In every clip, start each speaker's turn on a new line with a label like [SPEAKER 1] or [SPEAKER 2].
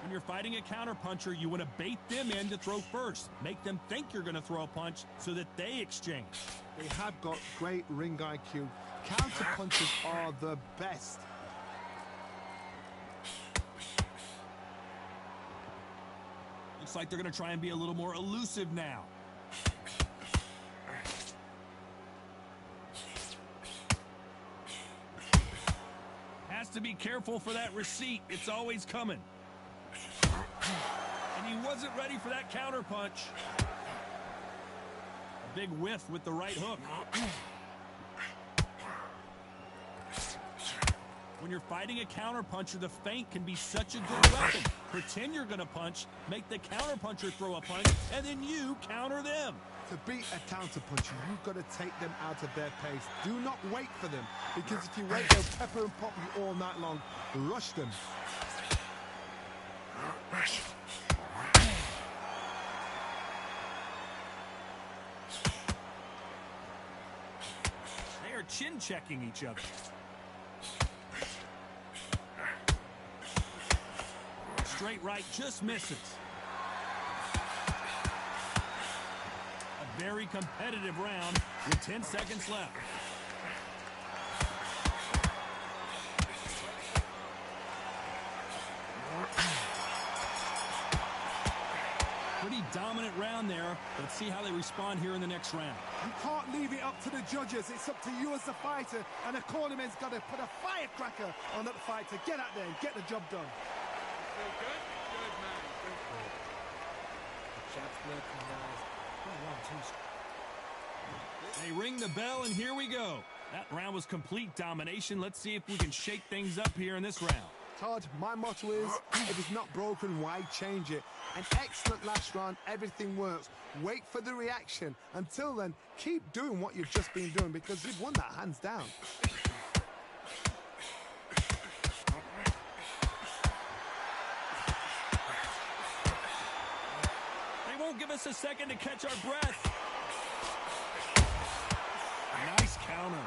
[SPEAKER 1] When you're fighting a counterpuncher, you want to bait them in to throw first. Make them think you're going to throw a punch so that they exchange.
[SPEAKER 2] They have got great ring IQ. Counter punches are the best.
[SPEAKER 1] Looks like they're going to try and be a little more elusive now. Has to be careful for that receipt. It's always coming. And he wasn't ready for that counter punch. A big whiff with the right hook. When you're fighting a counterpuncher, the feint can be such a good weapon. Pretend you're going to punch, make the counterpuncher throw a punch, and then you counter them.
[SPEAKER 2] To beat a counterpuncher, you've got to take them out of their pace. Do not wait for them, because if you wait, they'll pepper and pop you all night long. Rush them.
[SPEAKER 1] They are chin-checking each other. Straight right just misses. A very competitive round with 10 seconds left. Pretty dominant round there. Let's see how they respond here in the next round.
[SPEAKER 2] You can't leave it up to the judges. It's up to you as the fighter, and the cornerman's got to put a firecracker on that fight to get out there and get the job done.
[SPEAKER 3] Feel good? Good, man. Good.
[SPEAKER 4] The jab's working nice.
[SPEAKER 1] They ring the bell, and here we go. That round was complete domination. Let's see if we can shake things up here in this round.
[SPEAKER 2] Todd, my motto is, if it's not broken, why change it? An excellent last round, everything works. Wait for the reaction. Until then, keep doing what you've just been doing, because you've won that hands down.
[SPEAKER 1] They won't give us a second to catch our breath. Nice counter.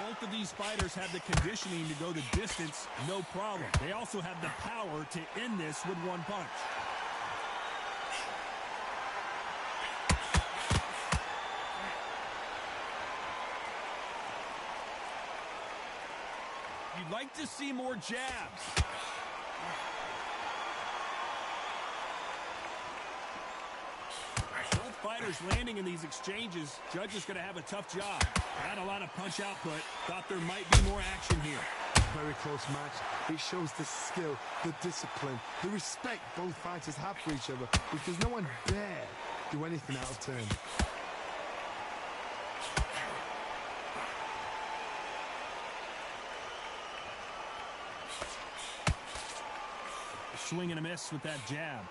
[SPEAKER 1] Both of these fighters have the conditioning to go the distance, no problem. They also have the power to end this with one punch. You'd like to see more jabs. Both fighters landing in these exchanges. Judge is going to have a tough job. Not a lot of punch output. Thought there might be more action here.
[SPEAKER 2] Very close match. It shows the skill, the discipline, the respect both fighters have for each other, because no one dare do anything out of turn.
[SPEAKER 1] Swing and a miss with that jab.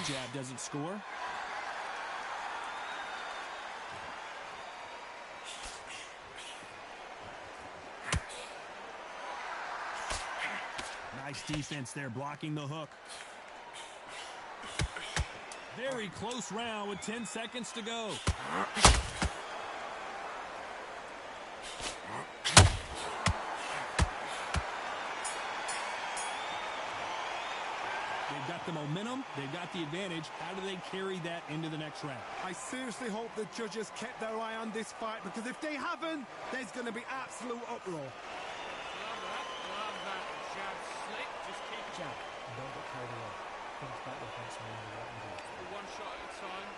[SPEAKER 1] Jab doesn't score. Nice defense there, blocking the hook. Very close round with 10 seconds to go. They've got the momentum, they've got the advantage. How do they carry that into the next round?
[SPEAKER 2] I seriously hope the judges kept their eye on this fight, because if they haven't, there's going to be absolute uproar.
[SPEAKER 3] Love that. Jab slick. Just keep it.
[SPEAKER 4] Jab. And don't get carried away. Comes back against me and what we do.
[SPEAKER 3] One shot at a time.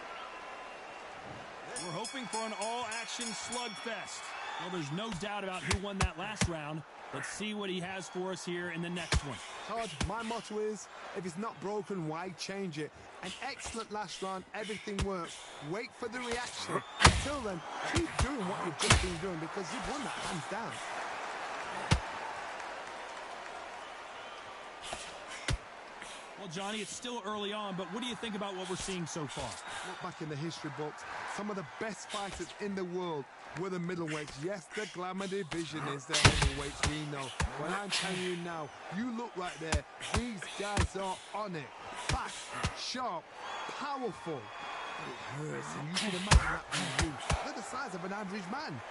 [SPEAKER 1] We're hoping for an all-action slugfest. Well, there's no doubt about who won that last round. Let's see what he has for us here in the next one.
[SPEAKER 2] Todd, my motto is, if it's not broken, why change it? An excellent last round, everything works. Wait for the reaction. Until then, keep doing what you've just been doing, because you've won that hands down.
[SPEAKER 1] Well, Johnny, it's still early on, but what do you think about what we're seeing so far?
[SPEAKER 2] Look back in the history books, some of the best fighters in the world were the middleweights. Yes, the glamour division is the heavyweights, we know. But I'm telling you now, you look right there, these guys are on it. Fast, sharp, powerful. It hurts, and you can imagine that being you. They're the size of an average man.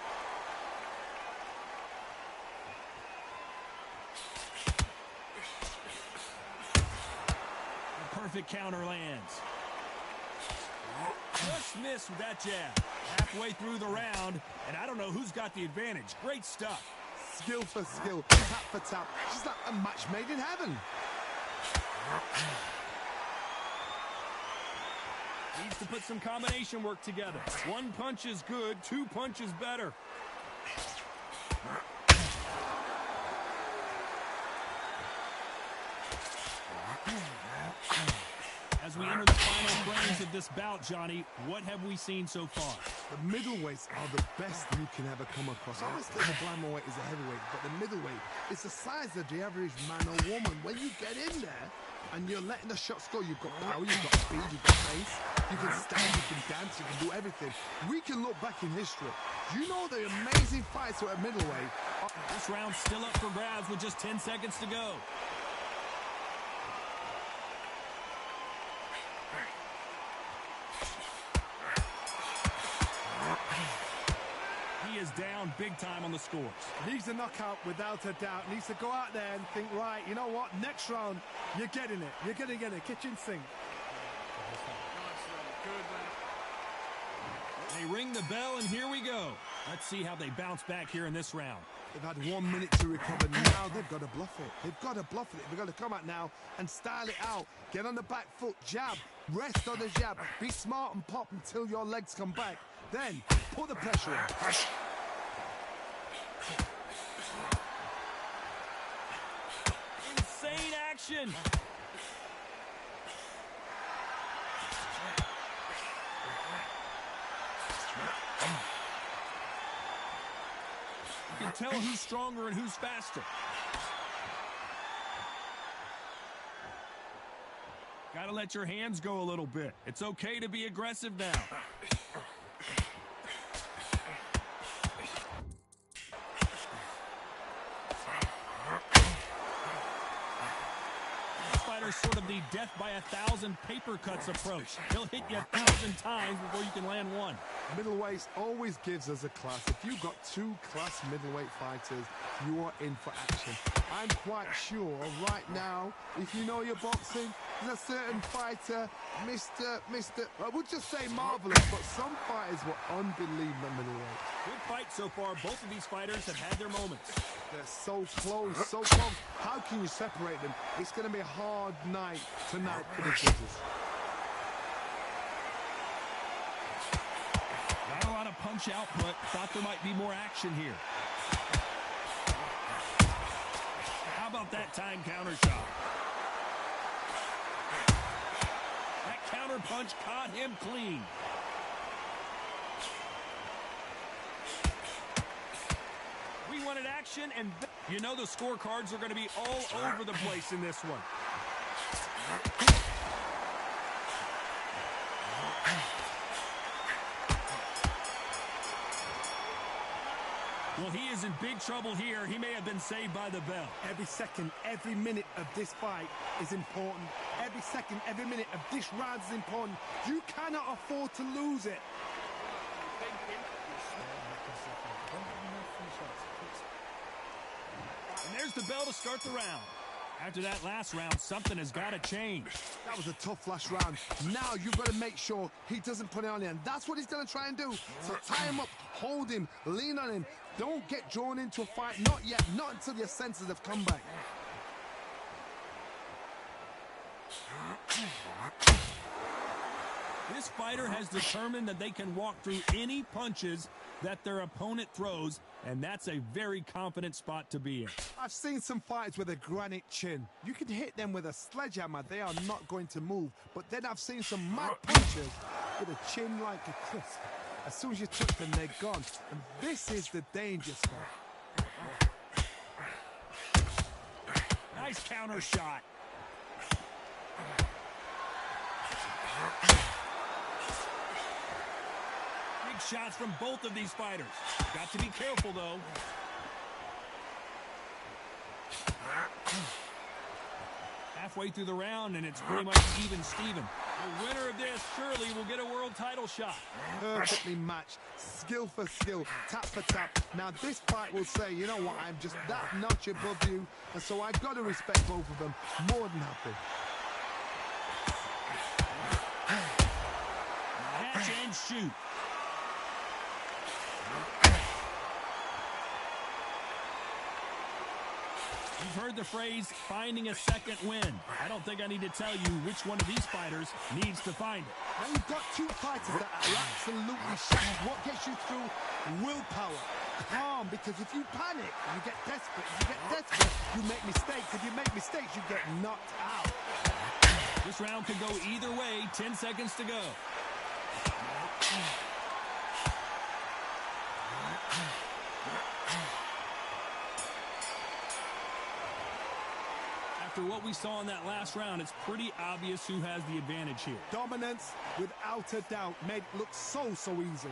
[SPEAKER 1] The perfect counter lands. Just missed with that jab. Halfway through the round, and I don't know who's got the advantage. Great stuff.
[SPEAKER 2] Skill for skill, tap for tap. She's like a match made in heaven.
[SPEAKER 1] Needs to put some combination work together. One punch is good, two punches better. As we enter the final frames of this bout, Johnny, what have we seen so far?
[SPEAKER 2] The middleweights are the best you can ever come across. Obviously, the Glamourweight is a heavyweight, but the middleweight is the size of the average man or woman. When you get in there and you're letting the shots go, you've got power, you've got speed, you've got pace, you can stand, you can dance, you can do everything. We can look back in history. You know the amazing fights at middleweight.
[SPEAKER 1] This round's still up for grabs with just 10 seconds to go. He is down big time on the scores.
[SPEAKER 5] Needs a knockout without a doubt. Needs to go out there and think, right, you know what? Next round, you're getting it. You're going to get it. Kitchen sink.
[SPEAKER 3] Nice run. Good man.
[SPEAKER 1] They ring the bell, and here we go. Let's see how they bounce back here in this round.
[SPEAKER 2] They've had 1 minute to recover. Now they've got to bluff it. They've got to bluff it. They've got to come out now and style it out. Get on the back foot, jab, rest on the jab. Be smart and pop until your legs come back. Then put the pressure on.
[SPEAKER 1] Insane action. You can tell who's stronger and who's faster. Gotta let your hands go a little bit. It's okay to be aggressive now. Sort of the death by 1,000 paper cuts approach. He'll hit you 1,000 times before you can land one.
[SPEAKER 2] Middleweight always gives us a class. If you've got two class middleweight fighters, you are in for action. I'm quite sure right now, if you know your boxing, there's a certain fighter, Mr. I would just say marvelous, but some fighters were unbelievable middleweight.
[SPEAKER 1] Good fight so far. Both of these fighters have had their moments.
[SPEAKER 2] They're so close, so close. How can you separate them? It's going to be a hard night tonight for the judges.
[SPEAKER 1] Not a lot of punch output. Thought there might be more action here. How about that time counter shot? That counter punch caught him clean. We wanted action, and you know the scorecards are going to be all over the place in this one. Well, he is in big trouble here. He may have been saved by the bell.
[SPEAKER 5] Every second, every minute of this fight is important. Every second, every minute of this round is important. You cannot afford to lose it.
[SPEAKER 1] And there's the bell to start the round. After that last round, something has got to change.
[SPEAKER 2] That was a tough last round. Now you've got to make sure he doesn't put it on you. And that's what he's going to try and do. So tie him up, hold him, lean on him. Don't get drawn into a fight. Not yet. Not until your senses have come back.
[SPEAKER 1] This fighter has determined that they can walk through any punches that their opponent throws, and that's a very confident spot to be in.
[SPEAKER 2] I've seen some fighters with a granite chin. You can hit them with a sledgehammer. They are not going to move. But then I've seen some mad punchers with a chin like a crisp. As soon as you touch them, they're gone. And this is the danger spot.
[SPEAKER 1] Nice counter shot. Big shots from both of these fighters. Got to be careful, though. Halfway through the round, and it's pretty much even Steven. The winner of this surely will get a world title shot.
[SPEAKER 2] Perfectly matched, skill for skill, tap for tap. Now this fight will say, you know what, I'm just that notch above you, and so I've got to respect both of them. More than happy.
[SPEAKER 1] Catch and shoot. You've heard the phrase, finding a second win. I don't think I need to tell you which one of these fighters needs to find it.
[SPEAKER 2] Now you've got two fighters that are absolutely shattered. What gets you through? Willpower. Calm, because if you panic, you get desperate. If you get desperate, you make mistakes. If you make mistakes, you get knocked out.
[SPEAKER 1] This round could go either way. 10 seconds to go. After what we saw in that last round, it's pretty obvious who has the advantage here.
[SPEAKER 2] Dominance, without a doubt, made it look so easy.